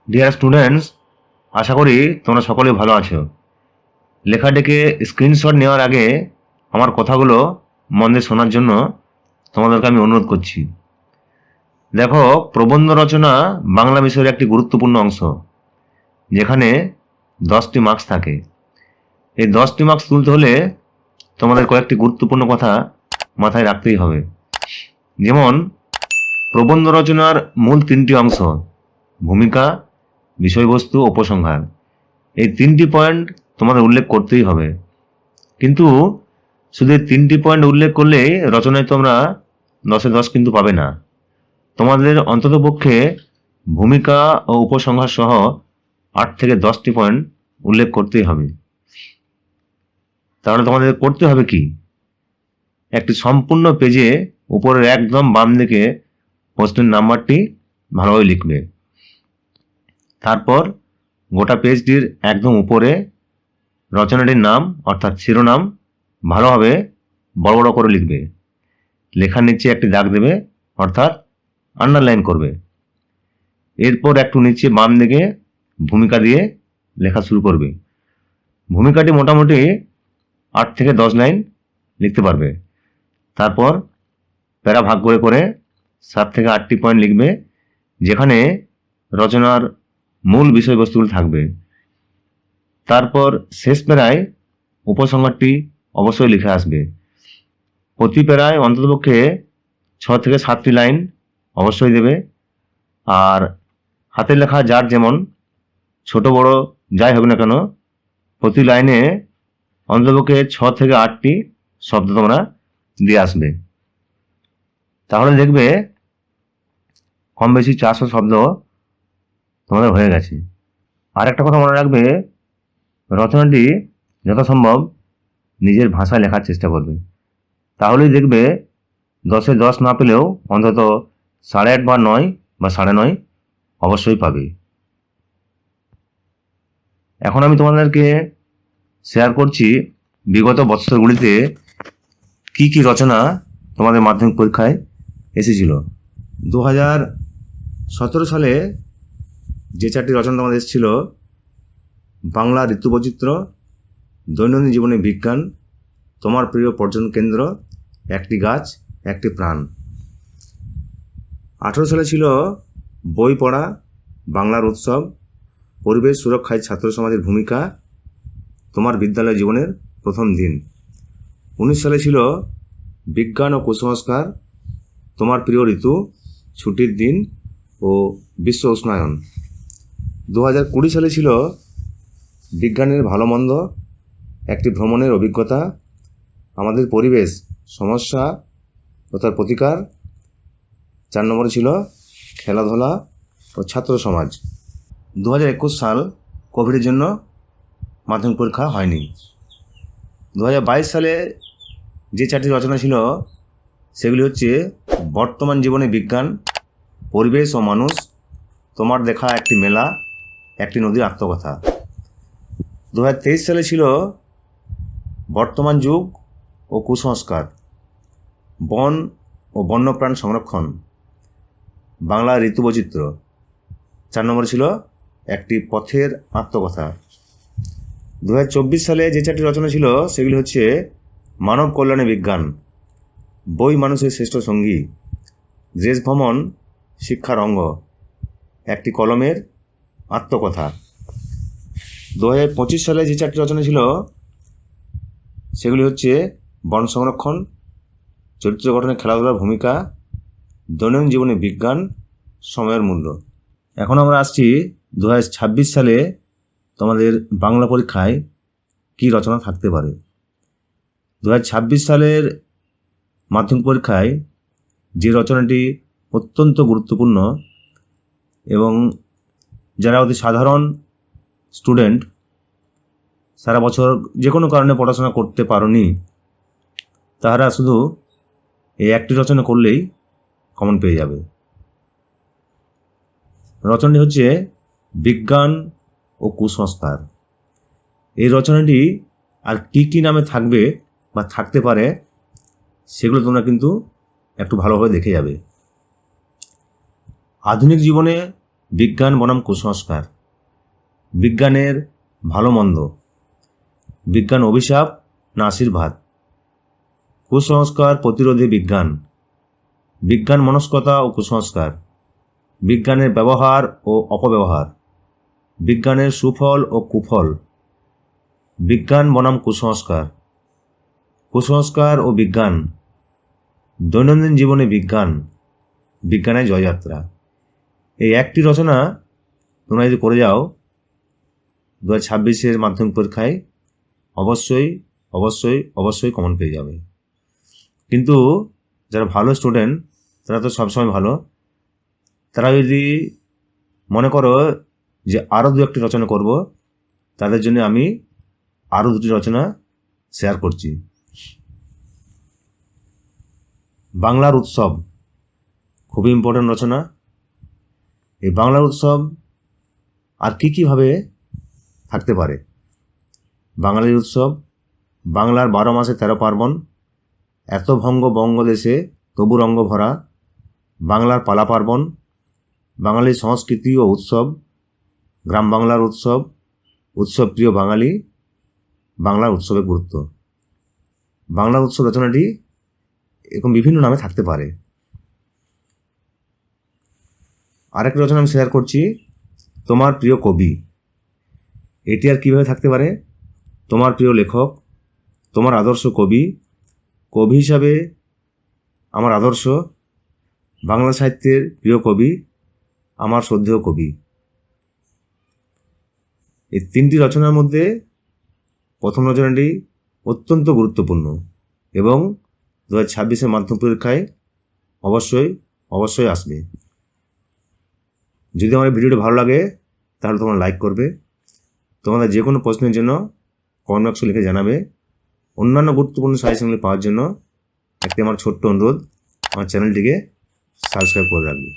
Dear students, আশা করি তোমরা সকলেই ভালো আছো। লেখাটিকে স্ক্রিনশট নেওয়ার আগে আমার কথাগুলো মন দিয়ে শোনার জন্য তোমাদেরকে আমি অনুরোধ করছি। দেখো, প্রবন্ধ রচনা বাংলা বিষয়ের একটি গুরুত্বপূর্ণ অংশ, যেখানে 10টি মার্কস থাকে। এই 10টি মার্কস তুলতে হলে তোমাদের কয়েকটি গুরুত্বপূর্ণ কথা মাথায় রাখতেই হবে। যেমন, প্রবন্ধ রচনার মূল 3টি অংশ: ভূমিকা, বিষয়বস্তু, উপসংহার। এই 3টি পয়েন্ট তোমাদের উল্লেখ করতেই হবে। কিন্তু শুধু এই 3টি পয়েন্ট উল্লেখ করলেই রচনায় তোমরা 10-এ 10 কিন্তু পাবে না। তোমাদের অন্ততপক্ষে ভূমিকা ও উপসংহার সহ 8 থেকে 10টি পয়েন্ট উল্লেখ করতেই হবে। তাহলে তোমাদের করতে হবে কি? একটি সম্পূর্ণ পেজে উপরের একদম বাম দিকে প্রশ্নের নাম্বারটি ভালোভাবে লিখবে। তারপর গোটা পেজটির একদম উপরে রচনাটির নাম অর্থাৎ শিরোনাম ভালোভাবে বড় বড় করে লিখবে। লেখার নিচে একটি দাগ দেবে অর্থাৎ আন্ডারলাইন করবে। এরপর একটু নিচে বাম দিকে ভূমিকা দিয়ে লেখা শুরু করবে। ভূমিকাটি মোটামুটি 8 থেকে 10 লাইন লিখতে পারবে। তারপর প্যারা ভাগ করে করে 7 থেকে 8টি পয়েন্ট লিখবে, যেখানে রচনার মূল বিষয়বস্তুগুলো থাকবে। তারপর শেষ প্যারায় উপসংহারটি অবশ্যই লিখে আসবে। প্রতি প্যারায় অন্ততপক্ষে 6 থেকে 7টি লাইন অবশ্যই দেবে। আর হাতের লেখা যার যেমন, ছোট বড় যাই হোক না কেন, প্রতি লাইনে অন্ততপক্ষে 6 থেকে 8টি শব্দ তোমরা দিয়ে আসবে। তাহলে দেখবে কম বেশি 400 শব্দ তোমাদের হয়ে গেছে। আর একটা কথা মনে রাখবে, রচনাটি যথাসম্ভব নিজের ভাষায় লেখার চেষ্টা করবে। তাহলেই দেখবে 10-এ 10 না পেলেও অন্তত 8.5 বা 9 বা 9.5 অবশ্যই পাবে। এখন আমি তোমাদেরকে শেয়ার করছি বিগত বছরগুলিতে কি কি রচনা তোমাদের মাধ্যমিক পরীক্ষায় এসেছিল। 2017 সালে যে 4টি রচনা তোমাদের এসেছিল: বাংলা ঋতুবৈচিত্র্য, দৈনন্দিন জীবনে বিজ্ঞান, তোমার প্রিয় পর্যটন কেন্দ্র, একটি গাছ একটি প্রাণ। 18 সালে ছিল বই পড়া, বাংলার উৎসব, পরিবেশ সুরক্ষায় ছাত্র সমাজের ভূমিকা, তোমার বিদ্যালয় জীবনের প্রথম দিন। 19 সালে ছিল বিজ্ঞান ও কুসংস্কার, তোমার প্রিয় ঋতু, ছুটির দিন ও বিশ্ব উষ্ণায়ন। 2020 সালে ছিল বিজ্ঞানের ভালো মন্দ, একটি ভ্রমণের অভিজ্ঞতা, আমাদের পরিবেশ, সমস্যা ও তার প্রতিকার। 4 নম্বরে ছিল খেলাধুলা ও ছাত্র সমাজ। 2021 সাল কোভিডের জন্য মাধ্যমিক পরীক্ষা হয়নি। 2022 সালে যে 4টি রচনা ছিল সেগুলি হচ্ছে: বর্তমান জীবনে বিজ্ঞান, পরিবেশ ও মানুষ, তোমার দেখা একটি মেলা, একটি নদীর আত্মকথা। 2023 সালে ছিল বর্তমান যুগ ও কুসংস্কার, বন ও বন্যপ্রাণ সংরক্ষণ, বাংলা ঋতুবৈচিত্র্য। 4 নম্বরে ছিল একটি পথের আত্মকথা। 2024 সালে যে 4টি রচনা ছিল সেগুলি হচ্ছে: মানব কল্যাণে বিজ্ঞান, বই মানুষের শ্রেষ্ঠ সঙ্গী, দেশ ভ্রমণ শিক্ষার অঙ্গ, একটি কলমের আত্মকথা। 2025 সালে যে 4টি রচনা ছিল সেগুলি হচ্ছে: বন সংরক্ষণ, চরিত্র গঠনে খেলাধুলার ভূমিকা, দৈনন্দিন জীবনে বিজ্ঞান, সময়ের মূল্য। এখন আমরা আসছি 2026 সালে তোমাদের বাংলা পরীক্ষায় কী রচনা থাকতে পারে। 2026 সালের মাধ্যমিক পরীক্ষায় যে রচনাটি অত্যন্ত গুরুত্বপূর্ণ এবং যারা অতি সাধারণ স্টুডেন্ট, সারা বছর যে কোনো কারণে পড়াশোনা করতে পারোনি, তাহারা শুধু এই একটি রচনা করলেই কমন পেয়ে যাবে। রচনাটি হচ্ছে বিজ্ঞান ও কুসংস্কার। এই রচনাটি আর কী কী নামে থাকবে বা থাকতে পারে সেগুলো তোমরা কিন্তু একটু ভালোভাবে দেখে যাবে। আধুনিক জীবনে বিজ্ঞান বনাম কুসংস্কার, বিজ্ঞানের ভালো মন্দ, বিজ্ঞান অভিশাপ না আশীর্বাদ, কুসংস্কার প্রতিরোধী বিজ্ঞান, বিজ্ঞান মনস্কতা ও কুসংস্কার, বিজ্ঞানের ব্যবহার ও অপব্যবহার, বিজ্ঞানের সুফল ও কুফল, বিজ্ঞান বনাম কুসংস্কার, কুসংস্কার ও বিজ্ঞান, দৈনন্দিন জীবনে বিজ্ঞান, বিজ্ঞানের জয়যাত্রা। এই একটি রচনা তোমরা যদি করে যাও 2026 মাধ্যমিক পরীক্ষায় অবশ্যই অবশ্যই অবশ্যই কমন পেয়ে যাবে। কিন্তু যারা ভালো স্টুডেন্ট তারা তো সবসময় ভালো, তারা যদি মনে করো যে আরও 2-1টি রচনা করব, তাদের জন্য আমি আরও 2টি রচনা শেয়ার করছি। বাংলার উৎসব খুবই ইম্পর্টেন্ট রচনা। এই বাংলার উৎসব আর কীভাবে থাকতে পারে? বাঙালির উৎসব, বাংলার 12 মাসে 13 পার্বণ, এত ভঙ্গ বঙ্গদেশে তবু রঙ্গ ভরা, বাংলার পালা পার্বণ, বাঙালির সংস্কৃতি ও উৎসব, গ্রাম বাংলার উৎসব, উৎসব প্রিয় বাঙালি, বাংলার উৎসবের গুরুত্ব। বাংলার উৎসব রচনাটি এরকম বিভিন্ন নামে থাকতে পারে। আরেকটি রচনা আমি শেয়ার করছি, তোমার প্রিয় কবি। এটি আর কীভাবে থাকতে পারে? তোমার প্রিয় লেখক, তোমার আদর্শ কবি, কবি হিসাবে আমার আদর্শ, বাংলা সাহিত্যের প্রিয় কবি, আমার শ্রদ্ধেয় কবি। এই 3টি রচনার মধ্যে প্রথম রচনাটি অত্যন্ত গুরুত্বপূর্ণ এবং 2026 মাধ্যমিক পরীক্ষায় অবশ্যই অবশ্যই আসবে। যদি আমার ভিডিওটি ভালো লাগে তাহলে তোমরা লাইক করবে। তোমাদের যে কোনো প্রশ্নের জন্য কমেন্ট বক্সে লিখে জানাবে। অন্যান্য গুরুত্বপূর্ণ সাজেশনগুলি পাওয়ার জন্য একটি আমার ছোট্ট অনুরোধ, আমার চ্যানেলটিকে সাবস্ক্রাইব করে রাখবে।